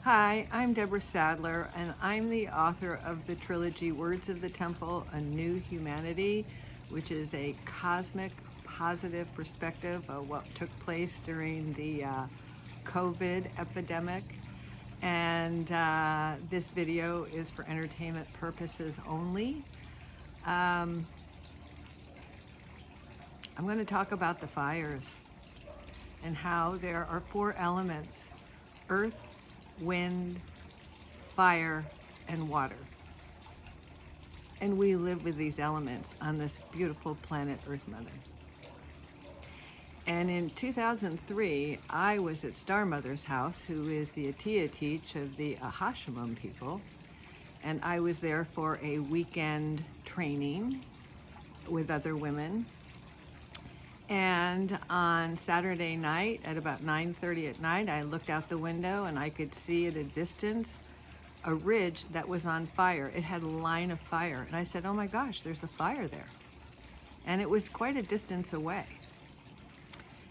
Hi, I'm Deborah Sadler, and I'm the author of the trilogy Words of the Temple, A New Humanity, which is a cosmic positive perspective of what took place during the COVID epidemic. And this video is for entertainment purposes only. I'm going to talk about the fires and how there are four elements: earth, wind, fire, and water. And we live with these elements on this beautiful planet Earth Mother. And in 2003, I was at Star Mother's house, who is the Atia Teach of the Ahashamam people. And I was there for a weekend training with other women. And on Saturday night at about 9:30 at night, I looked out the window and I could see at a distance a ridge that was on fire. It had a line of fire. And I said, oh my gosh, there's a fire there. And it was quite a distance away.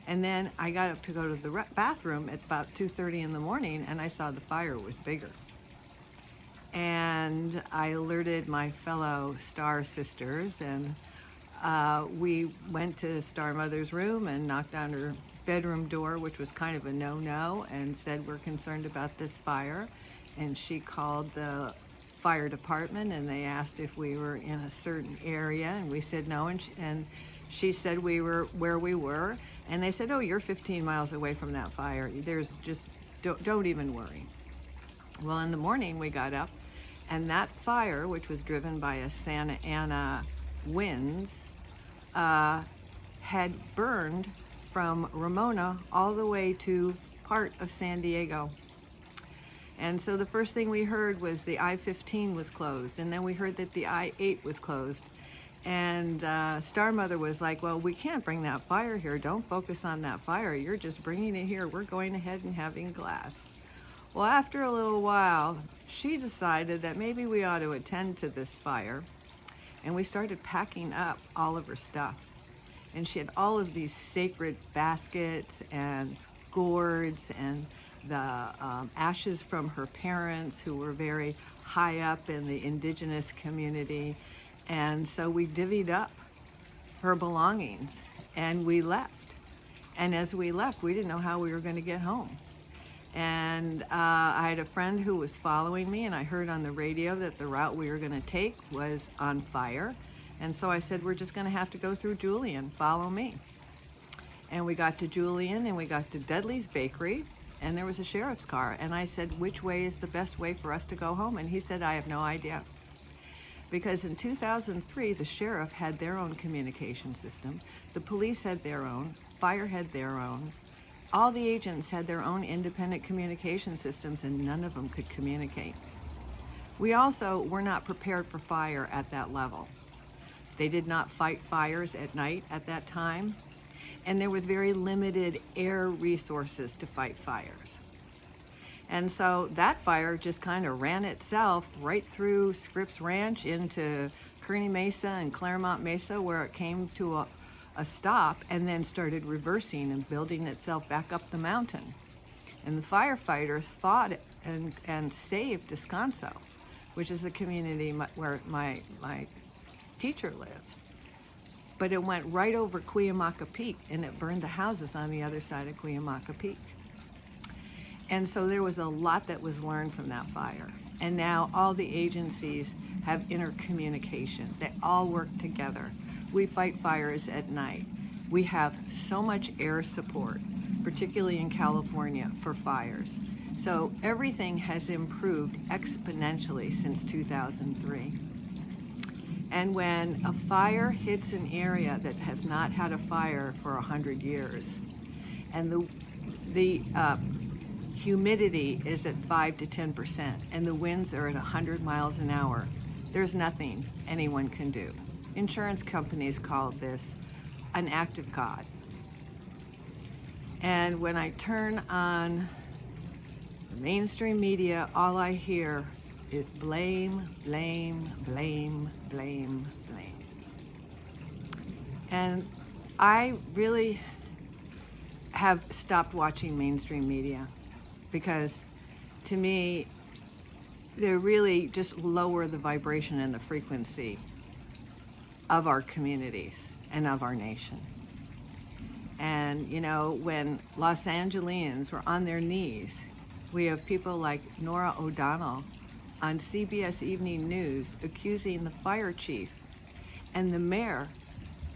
And then I got up to go to the bathroom at about 2:30 in the morning, and I saw the fire was bigger. And I alerted my fellow Star sisters, and we went to Star Mother's room and knocked on her bedroom door, which was kind of a no-no, and said, we're concerned about this fire. And she called the fire department, and they asked if we were in a certain area, and we said no, and she said we were where we were, and they said, oh, you're 15 miles away from that fire. There's just, don't even worry. Well, in the morning we got up, and that fire, which was driven by a Santa Ana winds, had burned from Ramona all the way to part of San Diego. And so the first thing we heard was the I-15 was closed, and then we heard that the I-8 was closed. And Star Mother was like, well, we can't bring that fire here. Don't focus on that fire. You're just bringing it here. We're going ahead and having glass. Well, after a little while, she decided that maybe we ought to attend to this fire. And we started packing up all of her stuff. And she had all of these sacred baskets and gourds and the ashes from her parents, who were very high up in the indigenous community. And so we divvied up her belongings and we left. And as we left, we didn't know how we were going to get home. And I had a friend who was following me, and I heard on the radio that the route we were going to take was on fire. And so I said, we're just going to have to go through Julian, follow me. And we got to Julian, and we got to Dudley's Bakery, and there was a sheriff's car. And I said, which way is the best way for us to go home? And he said, I have no idea. Because in 2003, the sheriff had their own communication system, the police had their own, fire had their own, all the agents had their own independent communication systems, and none of them could communicate. We also were not prepared for fire at that level. They did not fight fires at night at that time, and there was very limited air resources to fight fires. And so that fire just kind of ran itself right through Scripps Ranch into Kearney Mesa and Claremont Mesa, where it came to a stop and then started reversing and building itself back up the mountain. And the firefighters fought it and saved Descanso, which is the community where my teacher lives. But it went right over Cuyamaca Peak, and it burned the houses on the other side of Cuyamaca Peak. And so there was a lot that was learned from that fire. And now all the agencies have intercommunication. They all work together. We fight fires at night. We have so much air support, particularly in California, for fires. So everything has improved exponentially since 2003. And when a fire hits an area that has not had a fire for 100 years, and the humidity is at 5 to 10%, and the winds are at 100 miles an hour, there's nothing anyone can do. Insurance companies call this an act of God. And when I turn on the mainstream media, all I hear is blame, blame, blame, blame, blame. And I really have stopped watching mainstream media because to me, they really just lower the vibration and the frequency of our communities and of our nation. And, you know, when Los Angeles were on their knees, we have people like Nora O'Donnell on CBS Evening News accusing the fire chief and the mayor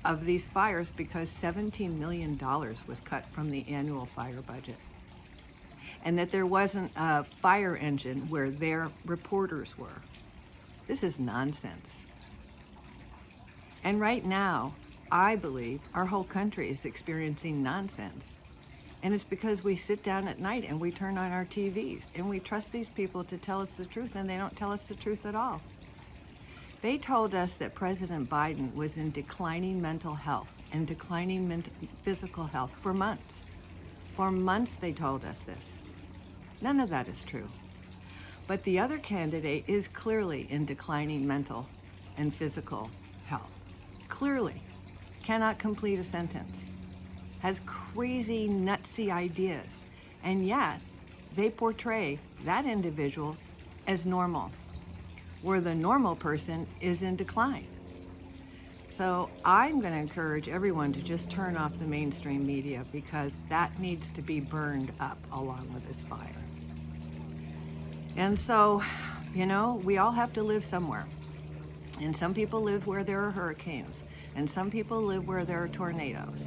of these fires because $17 million was cut from the annual fire budget. And that there wasn't a fire engine where their reporters were. This is nonsense. And right now, I believe our whole country is experiencing nonsense. And it's because we sit down at night and we turn on our TVs and we trust these people to tell us the truth, and they don't tell us the truth at all. They told us that President Biden was in declining mental health and declining physical health for months. For months they told us this. None of that is true. But the other candidate is clearly in declining mental and physical health. Clearly. Cannot complete a sentence. Has crazy, nutsy ideas. And yet, they portray that individual as normal, where the normal person is in decline. So I'm going to encourage everyone to just turn off the mainstream media, because that needs to be burned up along with this fire. And so, you know, we all have to live somewhere. And some people live where there are hurricanes, and some people live where there are tornadoes.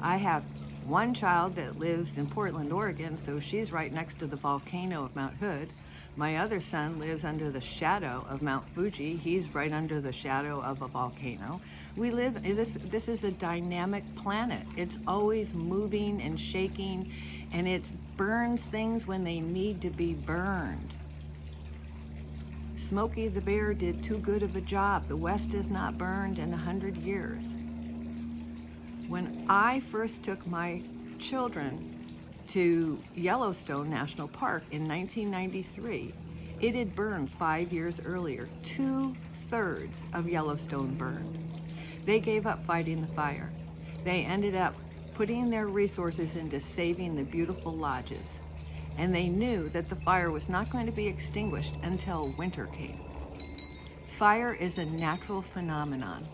I have one child that lives in Portland, Oregon, so she's right next to the volcano of Mount Hood. My other son lives under the shadow of Mount Fuji. He's right under the shadow of a volcano. We live, this is a dynamic planet. It's always moving and shaking, and it burns things when they need to be burned. Smokey the Bear did too good of a job. The West is not burned in 100 years. When I first took my children to Yellowstone National Park in 1993, it had burned 5 years earlier. 2/3 of Yellowstone burned. They gave up fighting the fire. They ended up putting their resources into saving the beautiful lodges. And they knew that the fire was not going to be extinguished until winter came. Fire is a natural phenomenon.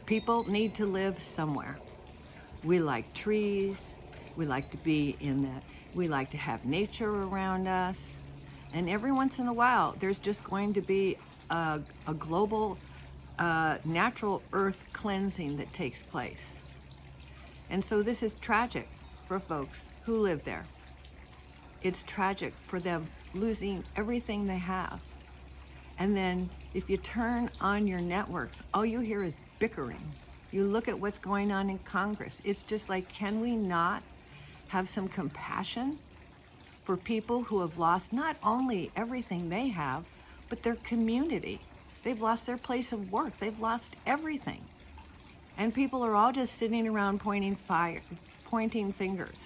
People need to live somewhere. We like trees. We like to be we like to have nature around us. And every once in a while, there's just going to be a global natural earth cleansing that takes place. And so this is tragic for folks who live there. It's tragic for them losing everything they have. And then if you turn on your networks, all you hear is bickering. You look at what's going on in Congress. It's just like, can we not have some compassion for people who have lost not only everything they have, but their community? They've lost their place of work. They've lost everything. And people are all just sitting around pointing fingers.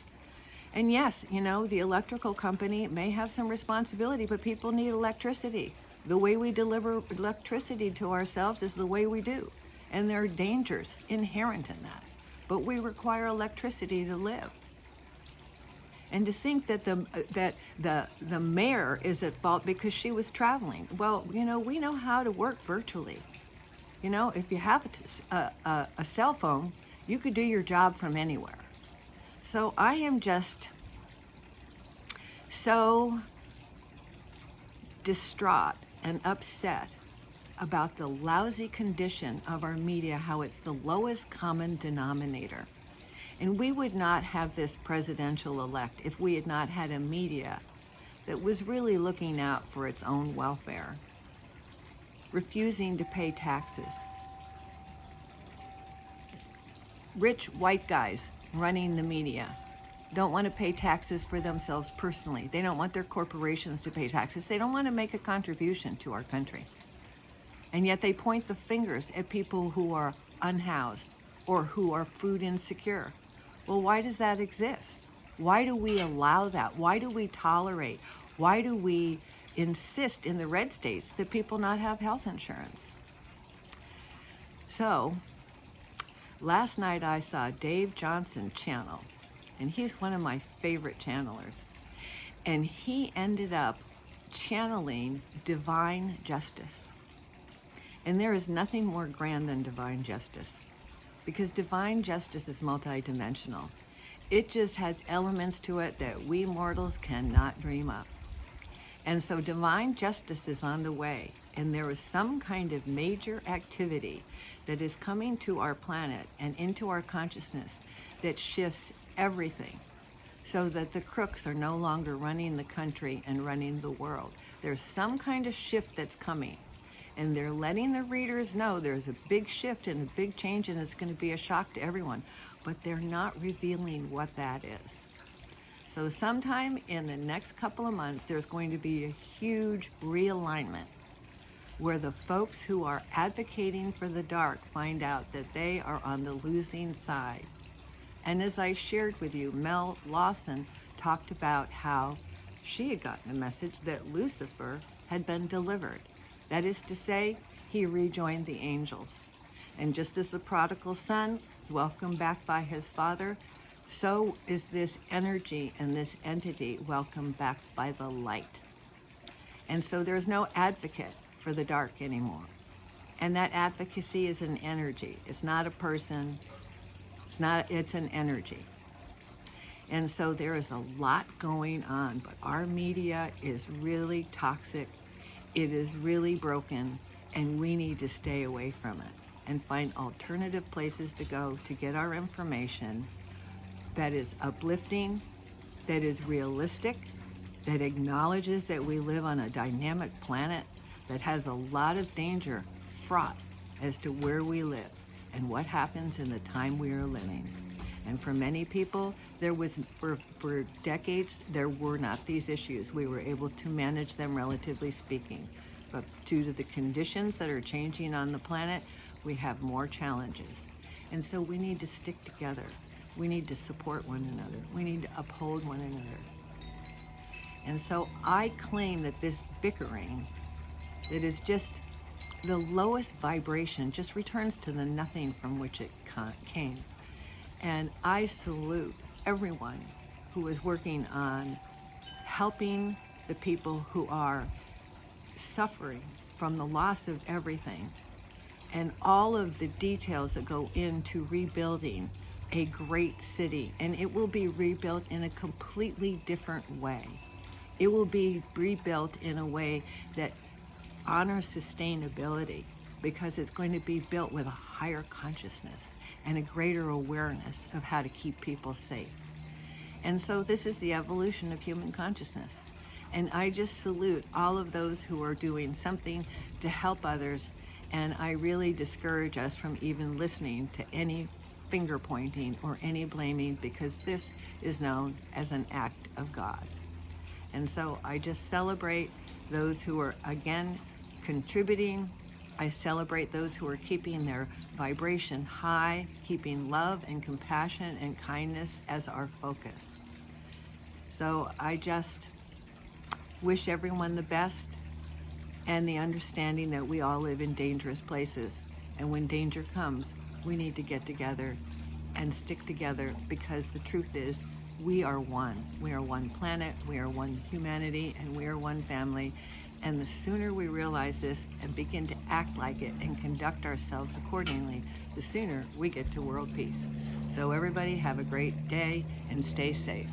And yes, you know, the electrical company may have some responsibility, but people need electricity. The way we deliver electricity to ourselves is the way we do. And there are dangers inherent in that. But we require electricity to live. And to think that the mayor is at fault because she was traveling. Well, you know, we know how to work virtually. You know, if you have a cell phone, you could do your job from anywhere. So I am just so distraught and upset about the lousy condition of our media, how it's the lowest common denominator. And we would not have this presidential elect if we had not had a media that was really looking out for its own welfare, refusing to pay taxes. Rich white guys running the media don't want to pay taxes for themselves personally. They don't want their corporations to pay taxes. They don't want to make a contribution to our country. And yet they point the fingers at people who are unhoused or who are food insecure. Well, why does that exist? Why do we allow that? Why do we tolerate? Why do we insist in the red states that people not have health insurance? So, last night I saw Dave Johnson channel, and he's one of my favorite channelers. And he ended up channeling divine justice. And there is nothing more grand than divine justice, because divine justice is multidimensional. It just has elements to it that we mortals cannot dream up. And so divine justice is on the way, and there is some kind of major activity that is coming to our planet and into our consciousness that shifts everything, so that the crooks are no longer running the country and running the world. There's some kind of shift that's coming, and they're letting the readers know there's a big shift and a big change, and it's going to be a shock to everyone, but they're not revealing what that is. So sometime in the next couple of months, there's going to be a huge realignment where the folks who are advocating for the dark find out that they are on the losing side. And as I shared with you, Mel Lawson talked about how she had gotten a message that Lucifer had been delivered. That is to say, he rejoined the angels. And just as the prodigal son is welcomed back by his father, so is this energy and this entity welcomed back by the light. And so there's no advocate for the dark anymore. And that advocacy is an energy. It's not a person. It's an energy. And so there is a lot going on, but our media is really toxic. It is really broken, and we need to stay away from it and find alternative places to go to get our information that is uplifting, that is realistic, that acknowledges that we live on a dynamic planet that has a lot of danger fraught as to where we live and what happens in the time we are living. And for many people, for decades, there were not these issues. We were able to manage them, relatively speaking. But due to the conditions that are changing on the planet, we have more challenges. And so we need to stick together. We need to support one another. We need to uphold one another. And so I claim that this bickering, that is just the lowest vibration, just returns to the nothing from which it came. And I salute everyone who is working on helping the people who are suffering from the loss of everything and all of the details that go into rebuilding a great city. And it will be rebuilt in a completely different way. It will be rebuilt in a way that honors sustainability, because it's going to be built with a higher consciousness and a greater awareness of how to keep people safe. And so this is the evolution of human consciousness. And I just salute all of those who are doing something to help others. And I really discourage us from even listening to any finger pointing or any blaming, because this is known as an act of God. And so I just celebrate those who are, again, contributing. I celebrate those who are keeping their vibration high, keeping love and compassion and kindness as our focus. So I just wish everyone the best, and the understanding that we all live in dangerous places. And when danger comes, we need to get together and stick together, because the truth is, we are one. We are one planet, we are one humanity, and we are one family. And the sooner we realize this and begin to act like it and conduct ourselves accordingly, the sooner we get to world peace. So everybody have a great day and stay safe.